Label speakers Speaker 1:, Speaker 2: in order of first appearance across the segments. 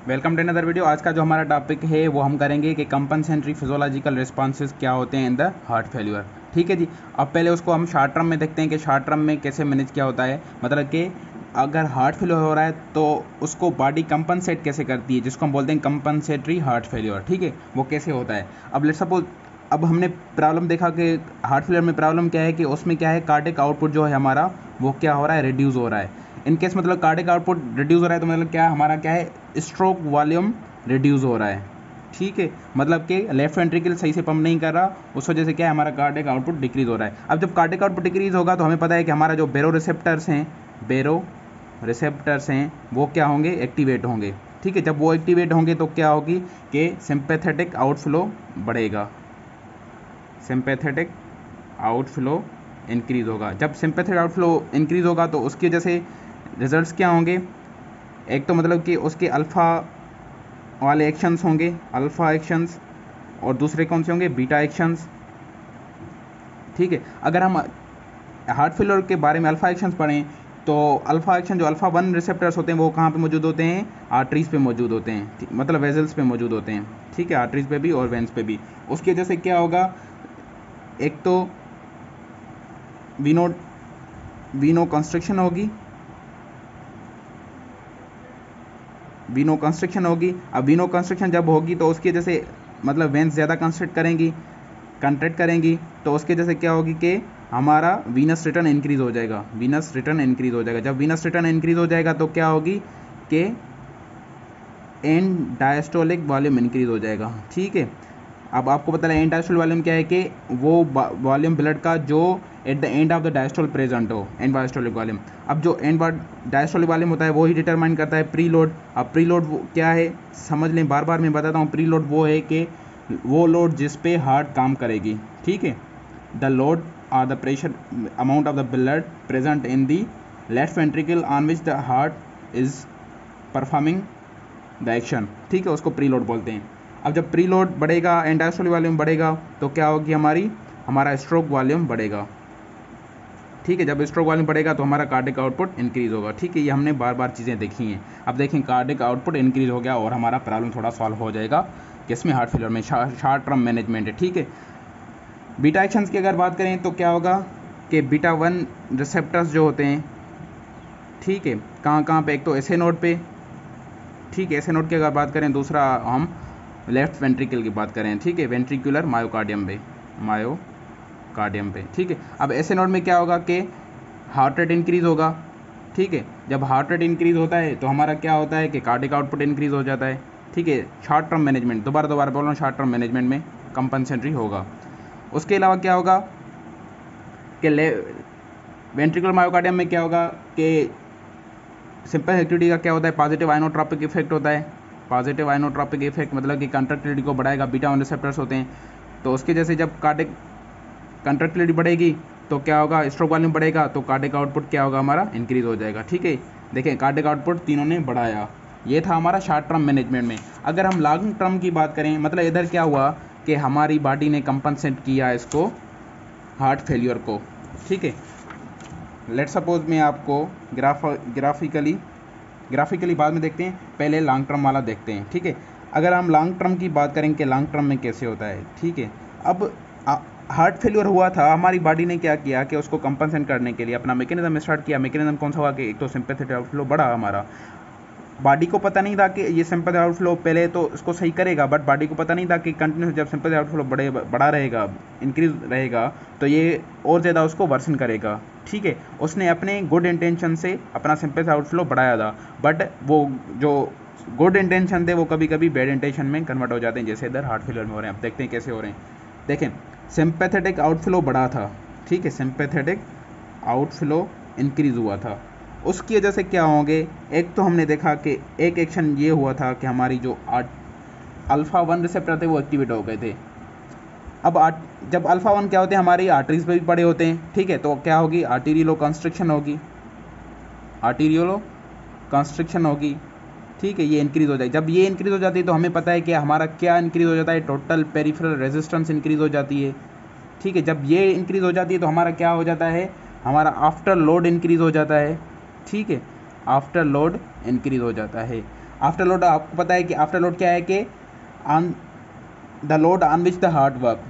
Speaker 1: Welcome to another video. आज का जो हमारा टॉपिक है वो हम करेंगे कि कंपनसेटरी फिजियोलॉजिकल रिस्पॉन्सेज क्या होते हैं इन द हार्ट फेल्यूर। ठीक है जी। अब पहले उसको हम शॉर्ट टर्म में देखते हैं कि शॉर्ट टर्म में कैसे मैनेज क्या होता है। मतलब कि अगर हार्ट फेल्यूर हो रहा है तो उसको बॉडी कंपनसेट कैसे करती है, जिसको हम बोलते हैं कंपनसेटरी हार्ट फेल्यूर। ठीक है, वो कैसे होता है। अब लेट्स सपोज अब हमने प्रॉब्लम देखा कि हार्ट फेलियर में प्रॉब्लम क्या है कि उसमें क्या है, कार्डिक आउटपुट जो है हमारा वो क्या हो रहा है, रिड्यूस हो रहा है। इन केस मतलब कार्डिक आउटपुट रिड्यूस हो रहा है तो मतलब क्या हमारा क्या है, स्ट्रोक वॉल्यूम रिड्यूस हो रहा है। ठीक है, मतलब कि लेफ्ट वेंट्रिकल सही से पंप नहीं कर रहा, उस वजह से क्या है हमारा कार्डिक आउटपुट डिक्रीज हो रहा है। अब जब कार्डिक आउटपुट डिक्रीज होगा तो हमें पता है कि हमारा जो बेरो रिसेप्टर्स हैं वो क्या होंगे, एक्टिवेट होंगे। ठीक है, जब वो एक्टिवेट होंगे तो क्या होगी कि सिंपैथेटिक आउटफ्लो बढ़ेगा, सिंपैथेटिक आउटफ्लो इंक्रीज होगा। जब सिंपैथेटिक आउटफ्लो इंक्रीज होगा तो उसकी वजह से रिजल्ट्स क्या होंगे, एक तो मतलब कि उसके अल्फ़ा वाले एक्शंस होंगे, अल्फ़ा एक्शंस, और दूसरे कौन से होंगे, बीटा एक्शंस। ठीक है, अगर हम हार्ट फेलियर के बारे में अल्फ़ा एक्शंस पढ़ें तो अल्फ़ा एक्शन जो अल्फ़ा 1 रिसेप्टर्स होते हैं वो कहाँ पे मौजूद होते हैं, आर्टरीज पे मौजूद होते हैं, मतलब वेजल्स पे मौजूद होते हैं। ठीक है, आर्टरीज पे भी और वेंस पे भी। उसकी वजह से क्या होगा, एक तो वीनो कंस्ट्रक्शन होगी, वीनो कंस्ट्रक्शन होगी। अब वीनो कंस्ट्रक्शन जब होगी तो उसकी वजह से मतलब वेंस ज़्यादा कंट्रैक्ट करेंगी तो उसकी वजह से क्या होगी कि हमारा वीनस रिटर्न इंक्रीज हो जाएगा, वीनस रिटर्न इंक्रीज हो जाएगा। जब वीनस रिटर्न इंक्रीज हो जाएगा तो क्या होगी कि एंड डायस्टोलिक वॉल्यूम इंक्रीज हो जाएगा। ठीक है, अब आपको पता है एंड डायस्टोल वॉल्यूम क्या है कि वो वॉल्यूम ब्लड का जो at the end of the diastole present हो, एंड डायस्टोलिक वॉल्यूम। अब जो एंड डायस्टोलिक वॉल्यूम होता है वो ही डिटरमाइन करता है प्री लोड। अब प्री लोड क्या है समझ लें, बार बार मैं बताता हूँ। प्री लोड वो है कि वो लोड जिस पे हार्ट काम करेगी। ठीक है, the load or the pressure amount of the blood present in the left ventricle on which the heart is performing the action. ठीक है, उसको प्री लोड बोलते हैं। अब जब प्री लोड बढ़ेगा, एंड डायस्टोलिक वॉल्यूम बढ़ेगा तो क्या होगी, हमारा स्ट्रोक वॉल्यूम बढ़ेगा। ठीक है, जब स्ट्रोक वॉल्यूम बढ़ेगा तो हमारा कार्डिक आउटपुट इंक्रीज होगा। ठीक है, ये हमने बार बार चीज़ें देखी हैं। अब देखें कार्डिक आउटपुट इंक्रीज हो गया और हमारा प्रॉब्लम थोड़ा सॉल्व हो जाएगा, किसमें, हार्ट फेलियर में। शॉर्ट टर्म मैनेजमेंट है। ठीक है, बीटा एक्शंस की अगर बात करें तो क्या होगा कि बीटा 1 रिसेप्टर्स जो होते हैं, ठीक है, कहाँ पे, एक तो एसए नोड पे। ठीक है, एसए नोड की अगर बात करें, दूसरा हम लेफ्ट वेंट्रिकल की बात करें। ठीक है, वेंट्रिकुलर मायोकार्डियम पे। ठीक है, अब एसए नोड में क्या होगा कि हार्ट रेट इंक्रीज होगा। ठीक है, जब हार्ट रेट इंक्रीज होता है तो हमारा क्या होता है कि कार्डिक आउटपुट इंक्रीज हो जाता है। ठीक है, शॉर्ट टर्म मैनेजमेंट, दोबारा बोल रहा हूँ, शॉर्ट टर्म मैनेजमेंट में कंपनसेटरी होगा। उसके अलावा क्या होगा कि वेंट्रिकुलर मायोकार्डियम में क्या होगा कि सिंपल एक्टिविटी का क्या होता है, पॉजिटिव आइनोट्रोपिक इफेक्ट होता है। पॉजिटिव आइनोट्रोपिक इफेक्ट मतलब कि कंट्रैक्टिलिटी को बढ़ाएगा, बीटा 1 रिसेप्टर्स होते हैं तो उसके जैसे जब कार्डिक कंट्रैक्टिलिटी बढ़ेगी तो क्या होगा, स्ट्रोक वॉल्यूम बढ़ेगा तो कार्डिक आउटपुट क्या होगा, हमारा इंक्रीज हो जाएगा। ठीक है, देखें कार्डिक आउटपुट तीनों ने बढ़ाया। ये था हमारा शॉर्ट टर्म मैनेजमेंट में। अगर हम लॉन्ग टर्म की बात करें, मतलब इधर क्या हुआ कि हमारी बॉडी ने कंपनसेट किया इसको, हार्ट फेल्यूर को। ठीक है, लेट सपोज मैं आपको ग्राफिकली बाद में देखते हैं, पहले लॉन्ग टर्म वाला देखते हैं। ठीक है, अगर हम लॉन्ग टर्म की बात करें कि लॉन्ग टर्म में कैसे होता है। ठीक है, अब हार्ट फेल्यूर हुआ था, हमारी बॉडी ने क्या किया कि उसको कंपनसेट करने के लिए अपना मैकेनिज्म स्टार्ट किया। मैकेनिज्म कौन सा हुआ कि एक तो सिंपैथेटिक आउटफ्लो बढ़ा। हमारा बॉडी को पता नहीं था कि ये सिंपैथेटिक आउटफ्लो पहले तो इसको सही करेगा, बट बॉडी को पता नहीं था कि कंटिन्यूस जब सिंपैथेटिक आउटफ्लो बढ़ा रहेगा, इंक्रीज रहेगा, तो ये और ज़्यादा उसको वर्सन करेगा। ठीक है, उसने अपने गुड इंटेंशन से अपना सिंपैथेटिक आउटफ्लो बढ़ाया था, बट वो जो गुड इंटेंशन थे वो कभी कभी बैड इंटेंशन में कन्वर्ट हो जाते हैं, जैसे इधर हार्ट फेलियर में हो रहे हैं। अब देखते हैं कैसे हो रहे हैं। देखें, सिंपैथेटिक आउटफ्लो बढ़ा था। ठीक है, सिंपैथेटिक आउटफ्लो इंक्रीज हुआ था। उसकी वजह से क्या होंगे, एक तो हमने देखा कि एक एक्शन ये हुआ था कि हमारी जो अल्फ़ा 1 रिसेप्टर थे वो एक्टिवेट हो गए थे। अब जब अल्फ़ा 1 क्या होते हैं, हमारी आर्टरीज पे भी पड़े होते हैं। ठीक है, तो क्या होगी, आर्टीरियो कंस्ट्रिक्शन होगी। ठीक है, ये इंक्रीज हो जाएगी। जब ये इंक्रीज हो जाती है तो हमें पता है कि हमारा क्या इंक्रीज हो जाता है, टोटल पेरिफेरल रेजिस्टेंस इंक्रीज हो जाती है। ठीक है, जब ये इंक्रीज हो जाती है तो हमारा क्या हो जाता है, हमारा आफ्टर लोड इंक्रीज हो जाता है। ठीक है, आफ्टर लोड इंक्रीज हो जाता है। आफ्टर लोड आपको पता है कि आफ्टर लोड क्या है कि on the load on which the heart work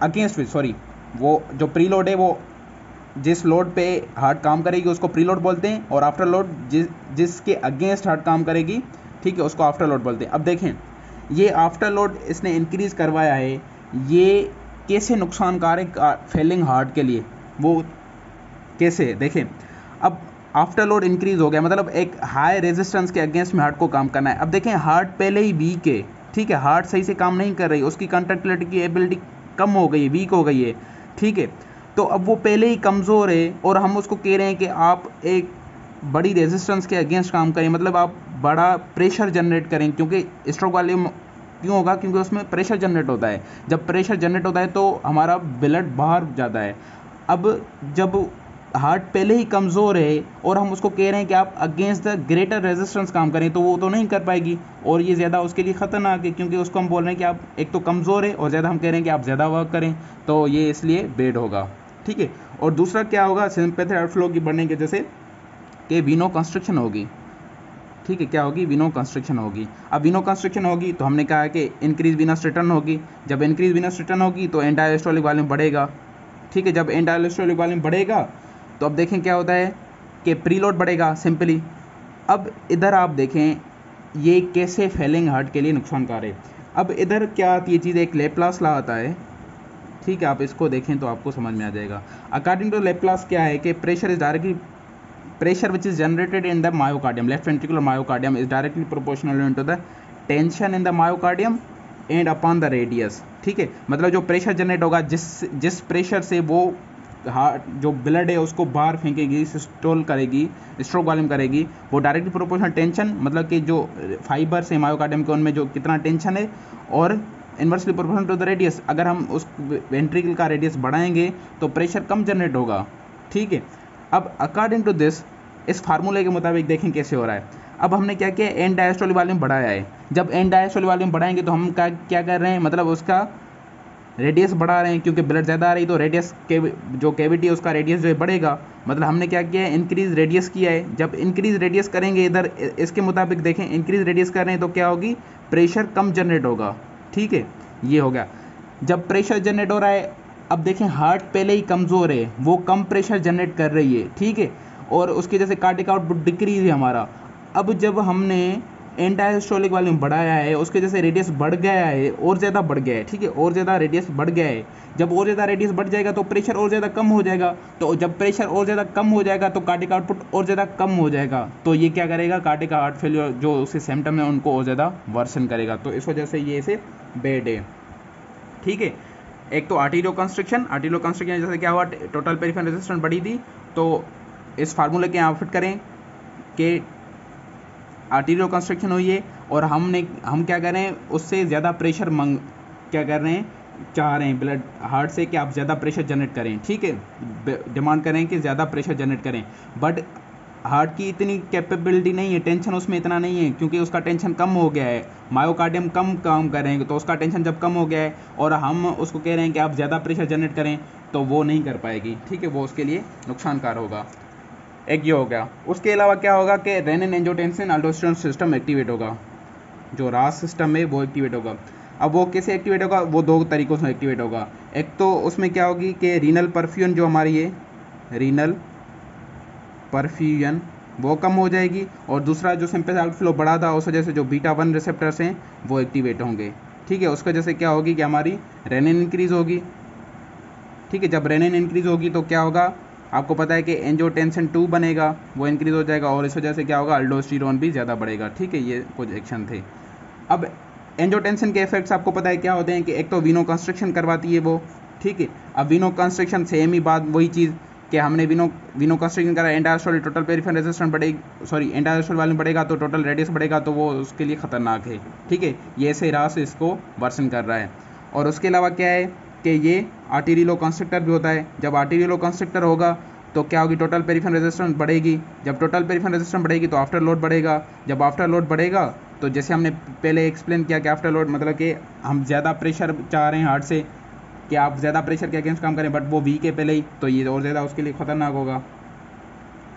Speaker 1: against which, sorry, वो जो प्री लोड है वो जिस लोड पे हार्ट काम करेगी उसको प्री लोड बोलते हैं, और आफ्टर लोड जिसके अगेंस्ट हार्ट काम करेगी, ठीक है, उसको आफ्टर लोड बोलते हैं। अब देखें ये आफ्टर लोड इसने इंक्रीज करवाया है, ये कैसे नुकसानकारक फेलिंग हार्ट के लिए, वो कैसे देखें। अब आफ्टर लोड इंक्रीज हो गया मतलब एक हाई रेजिस्टेंस के अगेंस्ट में हार्ट को काम करना है। अब देखें हार्ट पहले ही वीक है, ठीक है, हार्ट सही से काम नहीं कर रही, उसकी कंट्रैक्टिलिटी की एबिलिटी कम हो गई है, वीक हो गई है, ठीक है, तो अब वो पहले ही कमज़ोर है और हम उसको कह रहे हैं कि आप एक बड़ी रेजिस्टेंस के अगेंस्ट काम करें, मतलब आप बड़ा प्रेशर जनरेट करें, क्योंकि स्ट्रोक वॉल्यूम क्यों होगा, क्योंकि उसमें प्रेशर जनरेट होता है, जब प्रेशर जनरेट होता है तो हमारा ब्लड बाहर जाता है। अब जब हार्ट पहले ही कमज़ोर है और हम उसको कह रहे हैं कि आप अगेंस्ट द ग्रेटर रेजिस्टेंस काम करें, तो वो तो नहीं कर पाएगी और ये ज़्यादा उसके लिए ख़तरनाक है, क्योंकि उसको हम बोल रहे हैं कि आप एक तो कमज़ोर है और ज़्यादा हम कह रहे हैं कि आप ज़्यादा वर्क करें, तो ये इसलिए बेड होगा, ठीक है। और दूसरा क्या होगा, सिंपैथेटिक हार्ट फ्लो की बढ़ने की वजह से कि वीनो कंस्ट्रक्शन होगी, ठीक है, क्या होगी, वीनो कंस्ट्रक्शन होगी। अब वीनो कंस्ट्रक्शन होगी तो हमने कहा कि इंक्रीज वीनस रिटर्न होगी, जब इंक्रीज वीनस रिटर्न होगी तो एंड डायस्टोलिक वॉल्यूम बढ़ेगा, ठीक है, जब एंड डायस्टोलिक वॉल्यूम बढ़ेगा तो अब देखें क्या होता है कि प्रीलोड बढ़ेगा सिंपली। अब इधर आप देखें ये कैसे फेलिंग हार्ट के लिए नुकसानकार है। अब इधर क्या आती है चीज़, एक लेप्लास लॉ आता है, ठीक है, आप इसको देखें तो आपको समझ में आ जाएगा। अकॉर्डिंग टू लेप्लास क्या है कि pressure is directly pressure which is generated in the myocardium, left ventricular myocardium, is directly proportional to the tension in the myocardium and upon the radius, ठीक है, मतलब जो प्रेशर जनरेट होगा जिस pressure से वो हार्ट जो ब्लड है उसको बाहर फेंकेगी, सिस्टोल करेगी, स्ट्रोक वॉल्यूम करेगी, वो डायरेक्टली प्रोपोर्शनल टेंशन, मतलब कि जो फाइबर्स है मायोकार्डियम के उनमें जो कितना टेंशन है, और inversely proportional to the radius, अगर हम उस वेंट्रिकल का रेडियस बढ़ाएंगे तो प्रेशर कम जनरेट होगा, ठीक है। अब अकॉर्डिंग टू दिस, इस फार्मूले के मुताबिक देखें कैसे हो रहा है। अब हमने क्या किया, एंड डायस्टोलिक वॉल्यूम बढ़ाया है, जब एंड डायस्टोलिक वॉल्यूम बढ़ाएंगे तो हम क्या कर रहे हैं, मतलब उसका रेडियस बढ़ा रहे हैं, क्योंकि ब्लड ज़्यादा आ रही तो रेडियस के जो कैविटी है उसका रेडियस जो है बढ़ेगा, मतलब हमने क्या किया है, इंक्रीज रेडियस किया है। जब इंक्रीज रेडियस करेंगे इधर इसके मुताबिक देखें, इंक्रीज रेडियस कर रहे हैं तो क्या होगी, प्रेशर कम जनरेट होगा, ठीक है, ये हो गया। जब प्रेशर जनरेट हो रहा है, अब देखें हार्ट पहले ही कमज़ोर है, वो कम प्रेशर जनरेट कर रही है, ठीक है, और उसकी वजह से कार्डियक आउटपुट डिक्रीज है हमारा। अब जब हमने एंड डायस्टोलिक वॉल्यूम बढ़ाया है उसकी वजह से रेडियस बढ़ गया है, और ज़्यादा बढ़ गया है, ठीक है, और ज़्यादा रेडियस बढ़ गया है। जब और ज़्यादा रेडियस बढ़ जाएगा तो प्रेशर और ज़्यादा कम हो जाएगा, तो जब प्रेशर और ज़्यादा कम हो जाएगा तो कार्डियक आउटपुट और ज़्यादा कम हो जाएगा, तो ये क्या करेगा, कार्डियक हार्ट फेलियर जो उसके सिम्टम है उनको और ज़्यादा वर्सन करेगा, तो इस वजह से ये इसे बेड है, ठीक है। एक तो आर्टेरियो कंस्ट्रक्शन जैसे क्या हुआ, टोटल पेरिफेरल रेजिस्टेंस बढ़ी थी, तो इस फार्मूले के यहाँ फिट करें कि आर्टेरियो कंस्ट्रक्शन हुई है, और हम क्या कर रहे हैं, उससे ज़्यादा प्रेशर क्या कर रहे हैं, चाह रहे हैं ब्लड हार्ट से कि आप ज़्यादा प्रेशर जनरेट करें, ठीक है, डिमांड करें कि ज़्यादा प्रेशर जनरेट करें, बट हार्ट की इतनी कैपेबिलिटी नहीं है, टेंशन उसमें इतना नहीं है, क्योंकि उसका टेंशन कम हो गया है, मायोकार्डियम कम काम कर रहे हैं, तो उसका टेंशन जब कम हो गया है और हम उसको कह रहे हैं कि आप ज़्यादा प्रेशर जनरेट करें, तो वो नहीं कर पाएगी, ठीक है, वो उसके लिए नुकसानकार होगा। एक ये हो गया। उसके अलावा क्या होगा कि रेनिन एंजियोटेंसिन अल्डोस्टेरोन सिस्टम एक्टिवेट होगा, जो रास सिस्टम है वो एक्टिवेट होगा। अब वो कैसे एक्टिवेट होगा, वो दो तरीक़ों से एक्टिवेट होगा। एक तो उसमें क्या होगी कि रीनल परफ्यूजन जो हमारी है, रीनल परफ्यूजन वो कम हो जाएगी, और दूसरा जो सिंपैथेटिक आउटफ्लो बढ़ा था उस वजह से जो बीटा-1 रिसेप्टर्स हैं वो एक्टिवेट होंगे, ठीक है। उसकी वजह से क्या होगी कि हमारी रेनिन इंक्रीज़ होगी, ठीक है। जब रेनिन इंक्रीज़ होगी तो क्या होगा, आपको पता है कि एंजियोटेंसिन 2 बनेगा, वो इंक्रीज़ हो जाएगा, और इस वजह से क्या होगा, अल्डोस्टेरोन भी ज़्यादा बढ़ेगा, ठीक है। ये कुछ एक्शन थे। अब एंजियोटेंसिन के इफेक्ट्स आपको पता है क्या होते हैं कि एक तो वीनो कंस्ट्रक्शन करवाती है वो, ठीक है। अब वीनो कंस्ट्रक्शन सेम ही बात, वही चीज़ कि हमने वीनो कंस्ट्रक्शन करा, and diastolic total peripheral resistance बढ़ेगी, सॉरी एंड डायस्टोलिक वॉल्यूम बढ़ेगा तो टोटल रेडियस बढ़ेगा, तो वो उसके लिए ख़तरनाक है, ठीक है। ये ऐसे राह से इसको वर्सन कर रहा है। और उसके अलावा क्या है कि ये आर्टेरियो कंस्ट्रक्टर भी होता है। जब आर्टेरियो कंस्ट्रक्टर होगा तो क्या होगी, टोटल पेरिफेरल रेजिस्टेंस बढ़ेगी। जब टोटल पेरिफेरल रेजिस्टेंस बढ़ेगी तो आफ्टर लोड बढ़ेगा। जब आफ्टर लोड बढ़ेगा तो जैसे हमने पहले एक्सप्लेन किया कि आफ्टर लोड मतलब कि हम ज़्यादा प्रेशर चाह रहे हैं हार्ट से कि आप ज़्यादा प्रेशर के अगेंस्ट काम करें, बट वो वीक है पहले ही, तो ये और ज़्यादा उसके लिए ख़तरनाक होगा,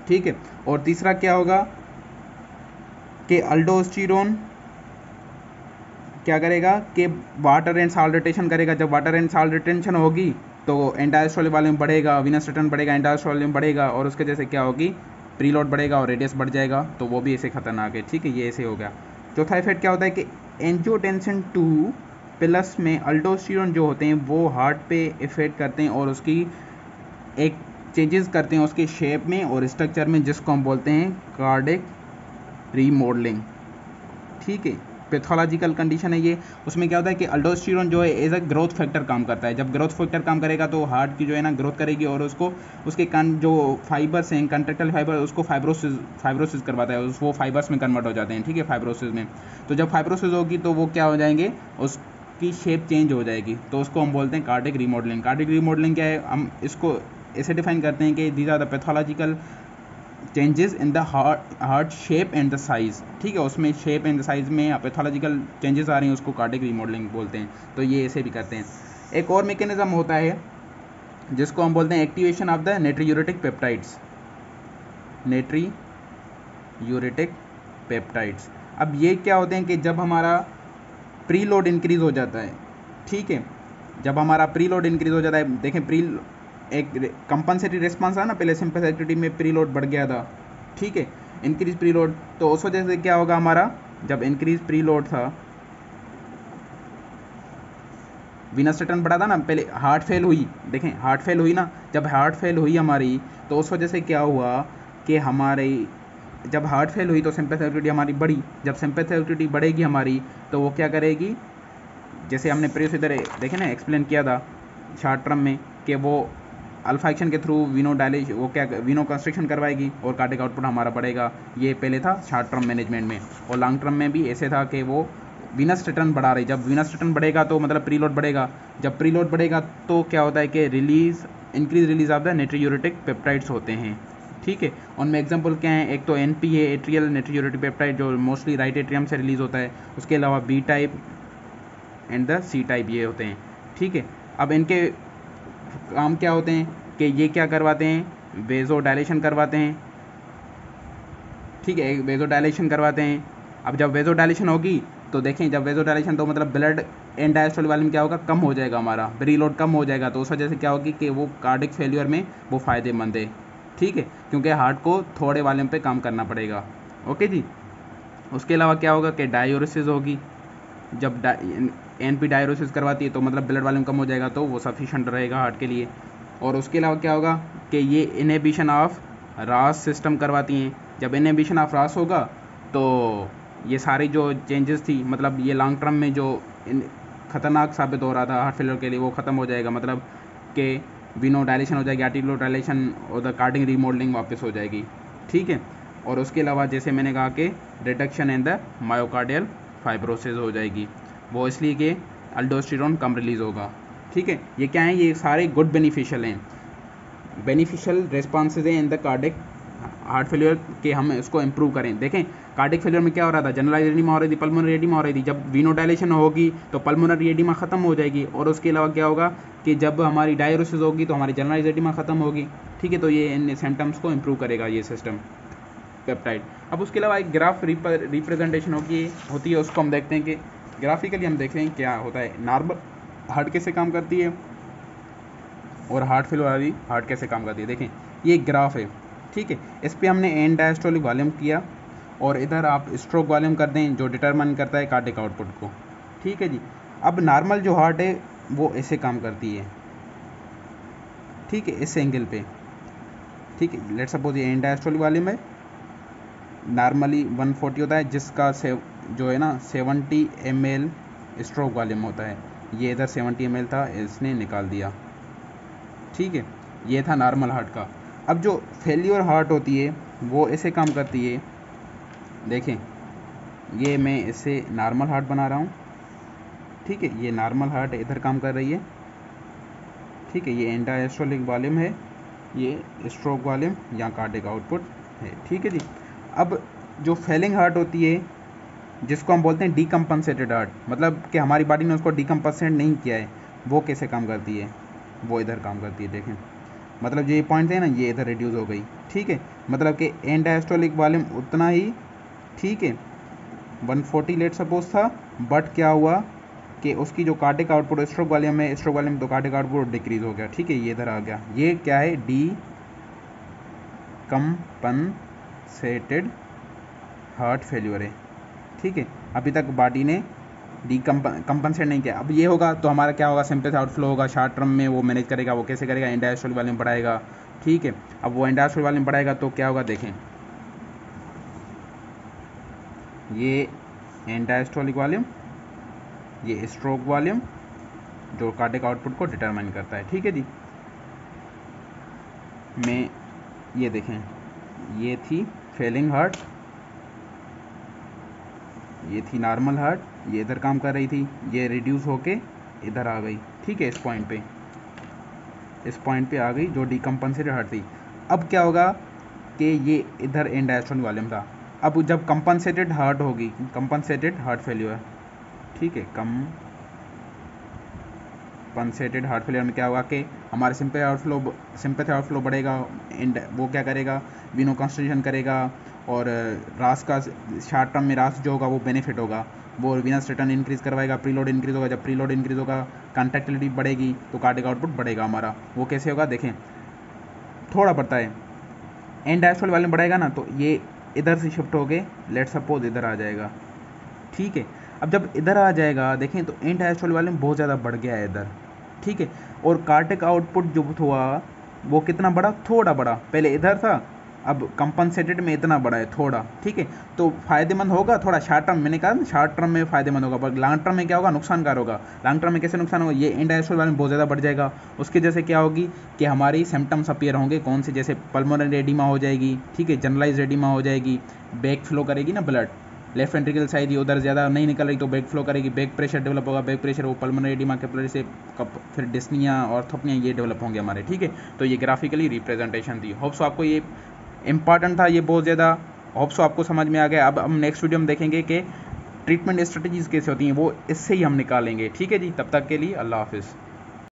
Speaker 1: ठीक है। और तीसरा क्या होगा कि अल्डोस्टेरोन क्या करेगा कि वाटर एंड साल्ट रिटेंशन करेगा। जब वाटर एंड साल्ट रिटेंशन होगी तो एंडायस्ट्रोलिक वॉल्यूम बढ़ेगा, वीनस रिटर्न बढ़ेगा, एंडायस्ट्रोलिक वॉल्यूम बढ़ेगा और उसके जैसे क्या होगी, प्रीलोड बढ़ेगा और रेडियस बढ़ जाएगा, तो वो भी ऐसे खतरनाक है। ठीक है, ये ऐसे हो गया। चौथा इफेक्ट क्या होता है कि एंजियोटेंसिन 2 प्लस में अल्डोस्टेरोन जो होते हैं वो हार्ट पे इफेक्ट करते हैं और उसकी एक चेंजेस करते हैं उसके शेप में और स्ट्रक्चर में, जिसको हम बोलते हैं कार्डिक रीमॉडलिंग। ठीक है, पैथोलॉजिकल कंडीशन है ये। उसमें क्या होता है कि अल्डोस्टेरोन जो है एज अ ग्रोथ फैक्टर काम करता है। जब ग्रोथ फैक्टर काम करेगा तो हार्ट की जो है ना ग्रोथ करेगी और उसको उसके जो फाइबर्स हैं कंट्रेक्टाइल फाइबर उसको फाइब्रोसिस करवाता है, वो फाइबर्स में कन्वर्ट हो जाते हैं। ठीक है, फाइब्रोसिस में। तो जब फाइब्रोसिस होगी तो वो क्या हो जाएंगे, उसकी शेप चेंज हो जाएगी, तो उसको हम बोलते हैं कार्डिक रीमॉडलिंग। कार्डिक रीमॉडलिंग क्या है, हम इसको ऐसे डिफाइन करते हैं कि these are the pathological changes in the heart shape and the size. ठीक है, उसमें शेप एंड द साइज में पैथोलॉजिकल चेंजेस आ रही हैं, उसको कार्डिक रीमॉडलिंग बोलते हैं। तो ये ऐसे भी करते हैं। एक और मैकेनिज्म होता है जिसको हम बोलते हैं activation of the नाइट्रोयूरेटिक peptides. नाइट्रोयूरेटिक peptides, अब ये क्या होते हैं कि जब हमारा प्रीलोड इंक्रीज हो जाता है, ठीक है, जब हमारा प्रीलोड इंक्रीज हो जाता है, देखें एक कंपनसेटरी रिस्पांस है ना, पहले सिंपैथेटिक एक्टिविटी में प्रीलोड बढ़ गया था। ठीक है, इंक्रीज प्रीलोड, तो उस वजह से क्या होगा हमारा, जब इंक्रीज प्रीलोड था, वीनस रिटर्न बढ़ा था ना, पहले हार्ट फेल हुई, देखें हार्ट फेल हुई ना, जब हार्ट फेल हुई हमारी तो उस वजह से क्या हुआ कि हमारी जब हार्ट फेल हुई तो सिंपैथेटिक एक्टिविटी हमारी बढ़ी। जब सिंपैथेटिक एक्टिविटी बढ़ेगी हमारी तो वो क्या करेगी, जैसे हमने प्रीवियस इधर देखे ना एक्सप्लेन किया था शॉर्ट टर्म में कि वो अल्फा एक्शन के थ्रू वीनो डायलेशन, वो क्या वीनो कंस्ट्रक्शन करवाएगी और कार्डिक आउटपुट हमारा बढ़ेगा। ये पहले था शॉर्ट टर्म मैनेजमेंट में। और लॉन्ग टर्म में भी ऐसे था कि वो वीनस रिटर्न बढ़ा रही। जब वीनस रिटर्न बढ़ेगा तो मतलब प्रीलोड बढ़ेगा, जब प्रीलोड बढ़ेगा तो क्या होता है कि increase release of the नाइट्रोयूरेटिक peptides होते हैं। ठीक है, उनमें एग्जांपल क्या है, एक तो एनपी है, एट्रियल नाइट्रोयूरेटिक पेप्टाइड, जो मोस्टली राइट एट्रियम से रिलीज होता है। उसके अलावा B type and the C type ये होते हैं। ठीक है, अब इनके काम क्या होते हैं कि ये क्या करवाते हैं, वेजो डायलेशन करवाते हैं। ठीक है, वेजो डायलेशन करवाते हैं। अब जब वेजो डायलेशन होगी तो देखें, जब वेजो डायलेशन तो मतलब ब्लड एंड डायस्टोलिक वॉल्यूम क्या होगा, कम हो जाएगा, हमारा प्रीलोड कम हो जाएगा, तो उस वजह से क्या होगी कि वो कार्डिक फेल्यूर में वो फ़ायदेमंद है। ठीक है, क्योंकि हार्ट को थोड़े वॉल्यूम पे काम करना पड़ेगा। ओके जी, उसके अलावा क्या होगा कि डायूरेसिस होगी। जब एनपी डायूरेसिस करवाती है तो मतलब ब्लड वॉल्यूम कम हो जाएगा, तो वो सफिशेंट रहेगा हार्ट के लिए। और उसके अलावा क्या होगा कि ये इनहिबिशन ऑफ रास सिस्टम करवाती हैं। जब इनहिबिशन ऑफ रास होगा तो ये सारी जो चेंजेस थी, मतलब ये लॉन्ग टर्म में जो खतरनाक साबित हो रहा था हार्ट फेलियर के लिए, वो ख़त्म हो जाएगा। मतलब कि वीनो डायलेशन हो जाएगी, आर्टिकुलर डायलेशन और द कार्डिक रीमॉडलिंग वापस हो जाएगी। ठीक है, और उसके अलावा जैसे मैंने कहा कि reduction in the myocardial fibrosis हो जाएगी, वो इसलिए कि अल्डोस्टेरोन कम रिलीज होगा। ठीक है, ये क्या है, ये सारे गुड बेनिफिशियल हैं, बेनिफिशियल रिस्पॉन्सेज हैं in the cardiac heart failure के, हम इसको इम्प्रूव करें। देखें कार्डिक फेलियर में क्या हो रहा था, जनरलाइज एडिमा हो रही थी, पल्मोनरी एडिमा हो रही थी। जब वीनो डायलेशन होगी तो पल्मोनरी एडिमा खत्म हो जाएगी, और उसके अलावा क्या होगा कि जब हमारी डायूरेसिस होगी तो हमारी जनरलाइज एडिमा खत्म होगी। ठीक है, तो ये इन सिम्टम्स को इम्प्रूव करेगा ये सिस्टम पेप्टाइड। अब उसके अलावा एक ग्राफ रिप्रेजेंटेशन होती है, उसको हम देखते हैं कि ग्राफिकली हम देख लें क्या होता है, नॉर्मल हार्ट कैसे काम करती है और हार्ट फेलियर वाली हार्ट कैसे काम करती है। देखें ये एक ग्राफ है। ठीक है, इस पर हमने एंड डायस्टोलिक वॉल्यूम किया और इधर आप स्ट्रोक वॉल्यूम कर दें, जो डिटरमाइन करता है कार्डिक आउटपुट को। ठीक है जी, अब नॉर्मल जो हार्ट है वो ऐसे काम करती है। ठीक है, इस एंगल पे। ठीक है, लेट सपोज ये एंड डायस्टोलिक वॉल्यूम है, नॉर्मली 140 होता है, जिसका जो है ना 70 ml स्ट्रोक वॉल्यूम होता है। ये इधर 70 ml था, इसने निकाल दिया। ठीक है, ये था नॉर्मल हार्ट का। अब जो फेल्योर हार्ट होती है वो ऐसे काम करती है। देखें ये मैं इसे नॉर्मल हार्ट बना रहा हूँ। ठीक है, ये नॉर्मल हार्ट इधर काम कर रही है। ठीक है, ये एंड डायस्टोलिक वॉल्यूम है, ये स्ट्रोक वॉल्यूम या कार्डिक आउटपुट है। ठीक है जी, अब जो फेलिंग हार्ट होती है जिसको हम बोलते हैं डीकम्पनसेटेड हार्ट, मतलब कि हमारी बॉडी ने उसको डीकम्पनसेट नहीं किया है, वो कैसे काम करती है, वो इधर काम करती है। देखें मतलब जो ये पॉइंट है ना, ये इधर रिड्यूस हो गई। ठीक है, मतलब कि एंड डायस्टोलिक वॉल्यूम उतना ही, ठीक है, 140 लेट सपोज था, बट क्या हुआ कि उसकी जो कार्डिक आउटपुट स्ट्रोक वॉल्यूम है, स्ट्रोक वॉल्यूम तो कार्डिक आउटपुट डिक्रीज हो गया, ठीक है, ये इधर आ गया। ये क्या है, डी कंपनसेटेड हार्ट फेल्यूर है, ठीक है। अभी तक बॉडी ने कंपनसेट नहीं किया। अब ये होगा तो हमारा क्या होगा, सिंपल आउटफ्लो होगा, शॉर्ट टर्म में वो मैनेज करेगा। वो कैसे करेगा, इंडास्ट्रियल वॉल्यूम बढ़ाएगा, ठीक है। अब वो इंडास्ट्रियल वॉल्यूम बढ़ाएगा तो क्या होगा, देखें, ये इंडास्ट्रियल वॉल्यूम, ये स्ट्रोक वॉल्यूम जो कार्डिक आउटपुट को डिटरमाइन करता है, ठीक है जी। में ये देखें, ये थी फेलिंग हार्ट, ये थी नॉर्मल हार्ट, ये इधर काम कर रही थी, ये रिड्यूस होके इधर आ गई, ठीक है, इस पॉइंट पे आ गई जो डीकम्पनसेटेड हार्ट थी। अब क्या होगा कि ये इधर इंडास्ट्रियल वॉल्यूम था। अब जब कंपनसेटेड हार्ट होगी, कंपनसेटेड हार्ट फेल्यूर, ठीक है, कंपनसेटेड हार्ट फेलियर में क्या होगा कि हमारे सिंपैथेटिक आउटफ्लो बढ़ेगा, एंड वो क्या करेगा, वीनो कंस्ट्रक्शन करेगा, और रास का शॉर्ट टर्म में रास जो होगा वो बेनिफिट होगा, वो वीनस रिटर्न इंक्रीज करवाएगा, प्रीलोड इंक्रीज होगा। जब प्रीलोड इंक्रीज होगा, कंट्रैक्टिलिटी बढ़ेगी तो कार्डिक आउटपुट बढ़ेगा हमारा। वो कैसे होगा, देखें, थोड़ा बढ़ता है, इंडास्ट्रियल वॉल्यूम बढ़ेगा ना, तो ये इधर से शिफ्ट हो गए, लेट सपोज इधर आ जाएगा, ठीक है। अब जब इधर आ जाएगा, देखें तो इंडास्ट्रियल वॉल्यूम बहुत ज़्यादा बढ़ गया है इधर, ठीक है। और कार्डिक आउटपुट जो हुआ वो कितना बड़ा, थोड़ा बड़ा, पहले इधर था, अब कंपनसेटेड में इतना बड़ा है थोड़ा, ठीक है। तो फायदेमंद होगा थोड़ा शॉर्ट टर्म, मैंने कहा शॉर्ट टर्म में फायदेमंद होगा, पर लॉन्ग टर्म में क्या होगा, नुकसानकार होगा। लॉन्ग टर्म में कैसे नुकसान होगा, ये इंडास्ट्रियल वॉल्यूम बहुत ज़्यादा बढ़ जाएगा, उसके जैसे क्या होगी कि हमारी सिम्टम्स अपीयर होंगे, कौन से, जैसे पल्मोनरी एडिमा हो जाएगी, ठीक है, जनरलाइज एडिमा हो जाएगी, बैक फ्लो करेगी ना ब्लड, लेफ्ट वेंट्रिकल साइड ही उधर ज़्यादा नहीं निकल रही तो बैक फ्लो करेगी, बैक प्रेशर डेवलप होगा, बैक प्रेशर वो पल्मोनरी एडिमा कैपिलरी से फिर डिस्निया और थोपनिया ये डेवलप होंगे हमारे, ठीक है। तो ये ग्राफिकली रिप्रेजेंटेशन थी। होप्स आपको ये इंपॉर्टेंट था, ये बहुत ज़्यादा, होप्स आपको समझ में आ गया। अब हम नेक्स्ट वीडियो में देखेंगे कि ट्रीटमेंट स्ट्रेटजीज कैसे होती हैं, वो इससे ही हम निकालेंगे, ठीक है जी। तब तक के लिए अल्लाह हाफिज़।